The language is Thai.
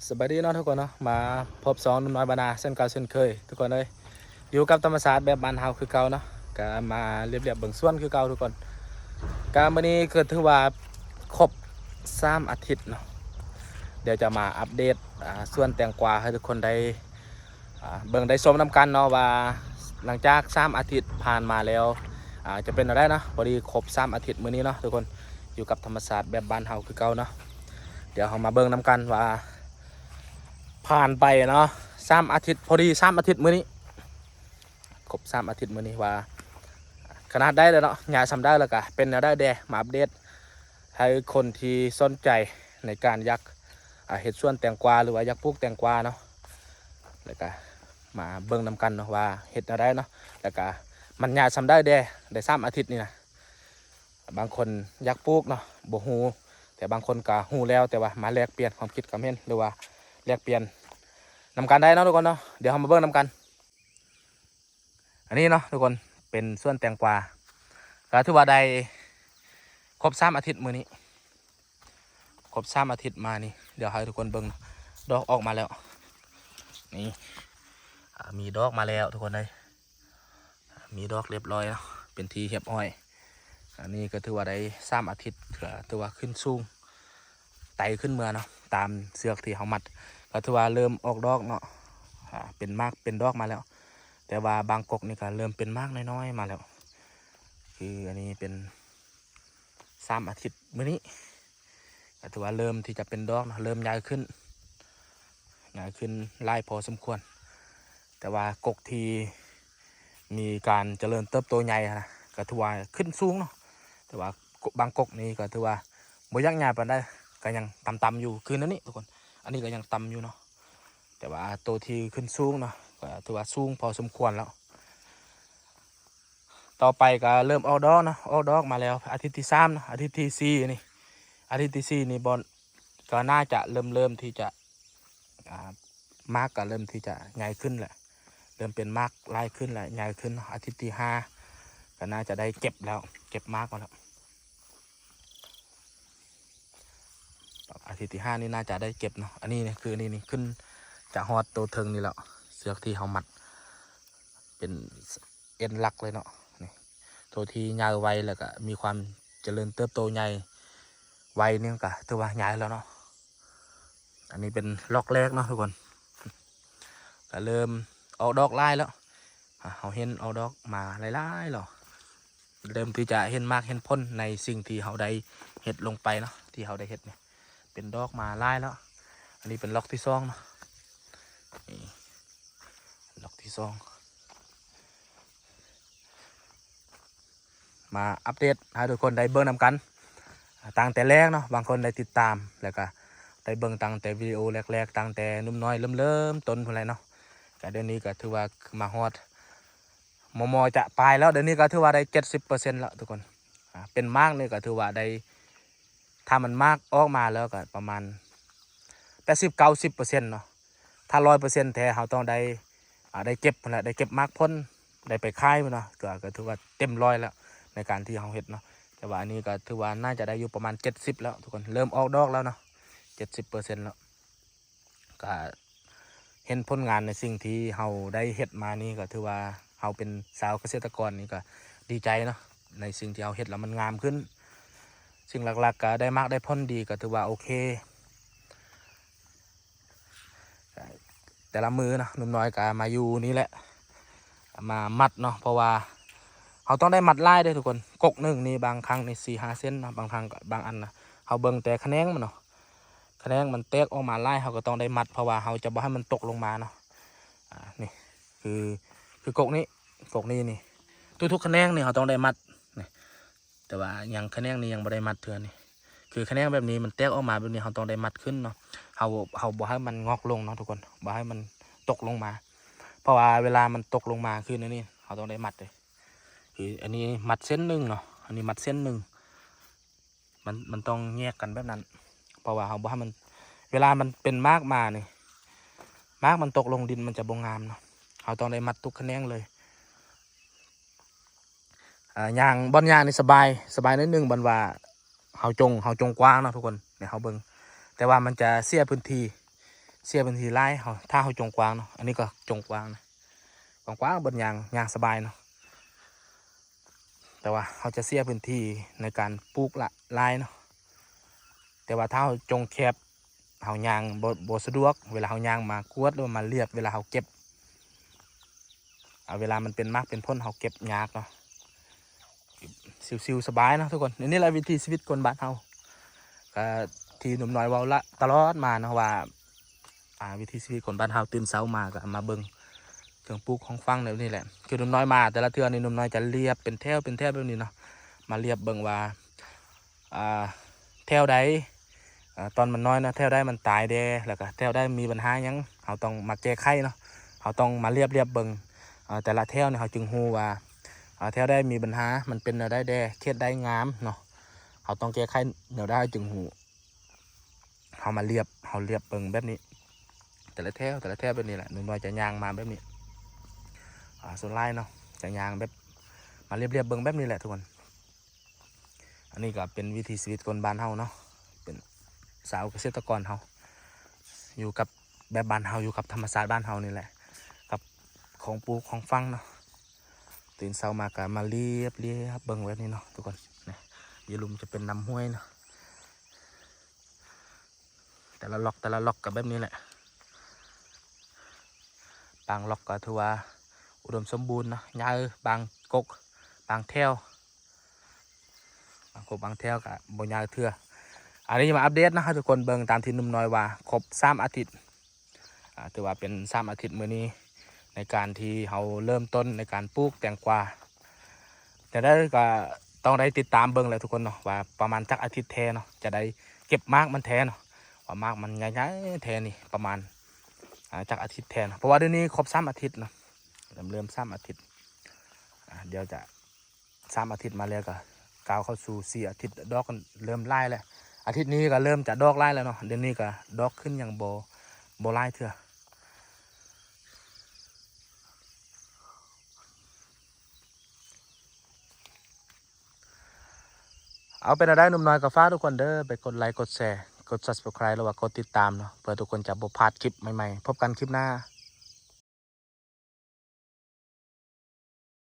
สบายดีเนาะทุกคนเนาะมาพบสองหนุ่มน้อยบานาเส้นเก่าเส้นเคยทุกคนเลยอยู่กับธรรมศาสตร์แบบบ้านเฮาคือเก่าเนาะก็มาเรียบๆเบิ่งส่วนคือเก่าทุกคนการมื้อนี้เกิดถือว่าครบ3 อาทิตย์เนาะเดี๋ยวจะมาอัปเดตส่วนแตงกวาให้ทุกคนได้เบิ่งได้ชมนำกันเนาะว่าหลังจาก3 อาทิตย์ผ่านมาแล้วจะเป็นอะไรเนาะพอดีครบ3 อาทิตย์มื้อนี้เนาะทุกคนอยู่กับธรรมศาสตร์แบบบ้านเฮาคือเก่าเนาะเดี๋ยวเรามาเบิ่งนำกันว่าผ่านไปเนาะ3 อาทิตย์พอดี3 อาทิตย์มื้อนี้ครบ3 อาทิตย์มื้อนี้ว่าขนาดได้แล้วเนาะยายทำได้แล้วก็เป็นได้แดมาอัปเดตให้คนที่สนใจในการยักเห็ดส่วนแตงกวาหรือว่ายักปลูกแตงกวาเนาะแล้วก็มาเบิ่งนำกันเนาะว่าเห็ดอะไรเนาะแล้วก็มันยายทำได้ได้3 อาทิตย์นี่นะบางคนยักปลูกเนาะบ่ฮู้แต่บางคนก็ฮู้แล้วแต่ว่ามาแลกเปลี่ยนความคิดความเห็นหรือว่าแลกเปลี่ยนนำกันได้เนาะทุกคนเนาะเดี๋ยวเรามาเบิ่งนำกันอันนี้เนาะทุกคนเป็นส่วนแตงกวาก็ถือว่าได้ครบ3 อาทิตย์มื้อนี้ครบ3 อาทิตย์มานี่เดี๋ยวให้ทุกคนเบิ่งดอกออกมาแล้วนี่มีดอกมาแล้วทุกคนเลยมีดอกเรียบร้อยแล้วเป็นทีเรียบร้อยอันนี้ก็ถือว่าได้3 อาทิตย์ถือว่าขึ้นสูงไต่ขึ้นเมื่อเนาะตามเสือกที่เขามัดก็ถือว่าเริ่มออกดอกเนาะเป็นมากเป็นดอกมาแล้วแต่ว่าบางกกนี่ก็เริ่มเป็นมากน้อยๆมาแล้วคืออันนี้เป็น3 อาทิตย์มื้อนี้ก็ถือว่าเริ่มที่จะเป็นดอกนะเริ่มใหญ่ขึ้นไล่พอสมควรแต่ว่ากกที่มีการเจริญเติบโตใหญ่นะก็ถือว่าขึ้นสูงเนาะแต่ว่าบางกกนี่ก็ถือว่าบ่ยักใหญ่ปานใดก็ยังต่ำๆอยู่คือนั่นนี่ทุกคนอันนี้ก็ยังต่ำอยู่เนาะแต่ว่าตัวที่ขึ้นสูงเนาะก็ถือว่าสูงพอสมควรแล้วต่อไปก็เริ่มออกดอกนะออกดอกมาแล้วอาทิตย์ที่3นะอาทิตย์ที่4นี่อาทิตย์ที่4นี่บอลก็น่าจะเริ่มที่จะมากก็เริ่มที่จะใหญ่ขึ้นแหละเริ่มเป็นมากลายขึ้นแหละใหญ่ขึ้นอาทิตย์ที่5ก็น่าจะได้เก็บแล้วเก็บมากมาแล้วอาทิตย์ที่5นี่น่าจะได้เก็บเนาะอันนี้เนี่ยคือนี่ขึ้นจากฮอดตัวเทิงนี่แล้วเสือกที่เขามัดเป็นเอ็นหลักเลยเนาะนี่ตัวที่ใหญ่ไวแล้วก็มีความเจริญเติบโตใหญ่ไวนี่ก็ถือว่าใหญ่แล้วเนาะอันนี้เป็นล็อกแรกเนาะทุกคนก็เริ่มออกดอกไล่แล้วเขาเห็นออกดอกมาไล่ๆหรอเริ่มที่จะเห็นมากเห็นพ้นในสิ่งที่เขาได้เห็ดลงไปเนาะที่เขาได้เห็ดเนี่ยเป็นดอกมาไล่แล้วอันนี้เป็นล็อกที่2เนาะนี่ล็อกที่2มาอัปเดตให้ทุกคนได้เบิ่งนำกันตั้งแต่แรกเนาะบางคนได้ติดตามแล้วก็ได้เบิ่งตั้งแต่วิดีโอแรกๆตั้งแต่นุ่มน้อยเริ่มต้นพอไรเนาะก็เดี๋ยวนี้ก็ถือว่ามาฮอดมอจะปลายแล้วเดี๋ยวนี้ก็ถือว่าได้70%แล้วทุกคนเป็นมากนี่ก็ถือว่าได้ถ้ามันมากออกมาแล้วก็ประมาณ80-90%เนาะถ้า100%แท้เขาต้องได้เก็บแหละได้เก็บมากพ้นได้ไปค่ายเนาะก็ถือว่าเต็มร้อยแล้วในการที่เขาเห็ดเนาะแต่ว่าอันนี้ก็ถือว่าน่าจะได้อยู่ประมาณ70แล้วทุกคนเริ่มออกดอกแล้วเนาะ70%แล้วก็เห็นผลงานในสิ่งที่เราได้เห็ดมานี่ก็ถือว่าเราเป็นสาวเกษตรกรนี่ก็ดีใจเนาะในสิ่งที่เราเห็ดแล้วมันงามขึ้นสิ่งหลักๆก็ได้มากได้พ้นดีก็ถือว่าโอเคแต่ละมือนะนุ่มน้อยก็มาอยู่นี่แหละมามัดเนาะเพราะว่าเขาต้องได้มัดไล่ด้วยทุกคนกกหนึ่งนี่บางครั้งใน4-5 เส้นนะบางครั้งบางอันนะเขาเบิ่งแต่คะแนนมันเนาะคะแนนมันแตกออกมาไล่เขาก็ต้องได้มัดเพราะว่าเขาจะบ่ให้มันตกลงมาเนาะนี่คือกกนี้นี่ทุกคะแนนนี่เขาต้องได้มัดนี่แต่ว่ายังคะแนนนี้ยังไม่ได้มัดเถื่อนนี่คือคะแนนแบบนี้มันแตกออกมาแบบนี้เขาต้องได้มัดขึ้นเนาะเขาบ่ให้มันงอกลงเนาะทุกคนบ่ให้มันตกลงมาเพราะว่าเวลามันตกลงมาขึ้นนี่เขาต้องได้มัดเลยคืออันนี้มัดเส้นหนึ่งเนาะอันนี้มัดเส้นหนึ่งมันต้องแยกกันแบบนั้นเพราะว่าเขาบอกให้มันเวลามันเป็นมากมาเนี่ยมากมันตกลงดินมันจะบงงามเนาะเขาต้องได้มัดทุกคะแนนเลยยางบอลยางนี่สบายนิดนึงบอลว่าเขาจงกว้างเนาะทุกคนเนี่ยเขาเบิ้งแต่ว่ามันจะเสียพื้นที่ เสียเป็นทีไล่เขาถ้าเขาจงกว้างเนาะอันนี้ก็จงกว้างนะกว้างบนยางสบายเนาะแต่ว่าเขาจะเสียพื้นที่ในการปลูกละลายเนาะแต่ว่าถ้าเขาจงแคบเขายางโบสะดวกเวลาเขายางมากวดหรือมาเรียบเวลาเขาเก็บเวลามันเป็นมากเป็นพ้นเขาเก็บยากเนาะซิวๆสบายเนาะทุกคนนี่แหละวิธีชีวิตคนบ้านเขาก็ที่หนุ่มน้อยเว้าละตลอดมาเนาะว่าวิธีชีวิตคนบ้านเฮาตื่นเช้ามาก็มาเบิ่งเครื่องปลูกของฟังแบบนี้แหละคือหนุ่มน้อยมาแต่ละเทื่อนี่หนุ่มน้อยจะเรียบเป็นแถวแบบนี้เนาะมาเรียบเบิ่งว่าแถวใดตอนมันน้อยนะแถวใดมันตายแดแล้วก็แถวใดมีปัญหายังเขาต้องมาแก้ไขเนาะเขาต้องมาเรียบเบิ่งแต่ละแถวเนี่ยเขาจึงฮู้ว่าแถวใดมีปัญหามันเป็นแนวใดแดเขตใดงามเนาะเขาต้องแก้ไขแนวใดจึงฮู้เขามาเรียบเบิ่งแบบนี้แต่ละแถวแบบนี้แหละหนุ่มน้อยจะย่างมาแบบนี้ส่วนไล่เนาะจะย่างแบบมาเรียบเบิ่งแบบนี้แหละทุกคนอันนี้ก็เป็นวิถีชีวิตคนบ้านเฮาเนาะเป็นสาวเกษตรกรเฮาอยู่กับแบบบ้านเฮาอยู่กับธรรมชาติบ้านเฮานี่แหละกับของปลูกของฟังเนาะตื่นเช้ามาก็มาเรียบเบิ่งแบบนี้เนาะทุกคนนะยีลุมจะเป็นน้ำห้วยเนาะแต่ละล็อกกับแบบนี้แหละบางล็อกก็ถือว่าอุดมสมบูรณ์เนาะหญ้าบางกกบางแถวบางแถวกับบนยาเถื่ออันนี้มาอัปเดตนะครับทุกคนเบิ่งตามที่หนุ่มน้อยว่าครบ3 อาทิตย์ถือว่าเป็น3 อาทิตย์มื้อนี้ในการที่เราเริ่มต้นในการปลูกแตงกวาแต่ได้ก็ต้องได้ติดตามเบิ่งเลยทุกคนเนาะว่าประมาณจักอาทิตย์แทเนาะจะได้เก็บมากมันแทเนาะว่ามากมันใหญ่ๆแทนี่ประมาณจักอาทิตย์แทนเพราะว่าเดี๋ยวนี้ครบ3 อาทิตย์เนาะเริ่ม3 อาทิตย์เดี๋ยวจะ3 อาทิตย์มาแล้วก็ก้าวเข้าสู่4 อาทิตย์ดอกกันเริ่มไล่แล้วอาทิตย์นี้ก็เริ่มจะดอกไล่แล้วเนาะเดือนนี้ก็ดอกขึ้นอย่างโบไล่เถอะเอาเป็นอะไรหนุ่มน้อยกับฟ้าทุกคนเด้อไปกดไลค์กดแชร์กด subscribe แล้วว่ากดติดตามเนาะเพื่อทุกคนจะบ่พลาดคลิปใหม่ๆพบกันคลิปหน้า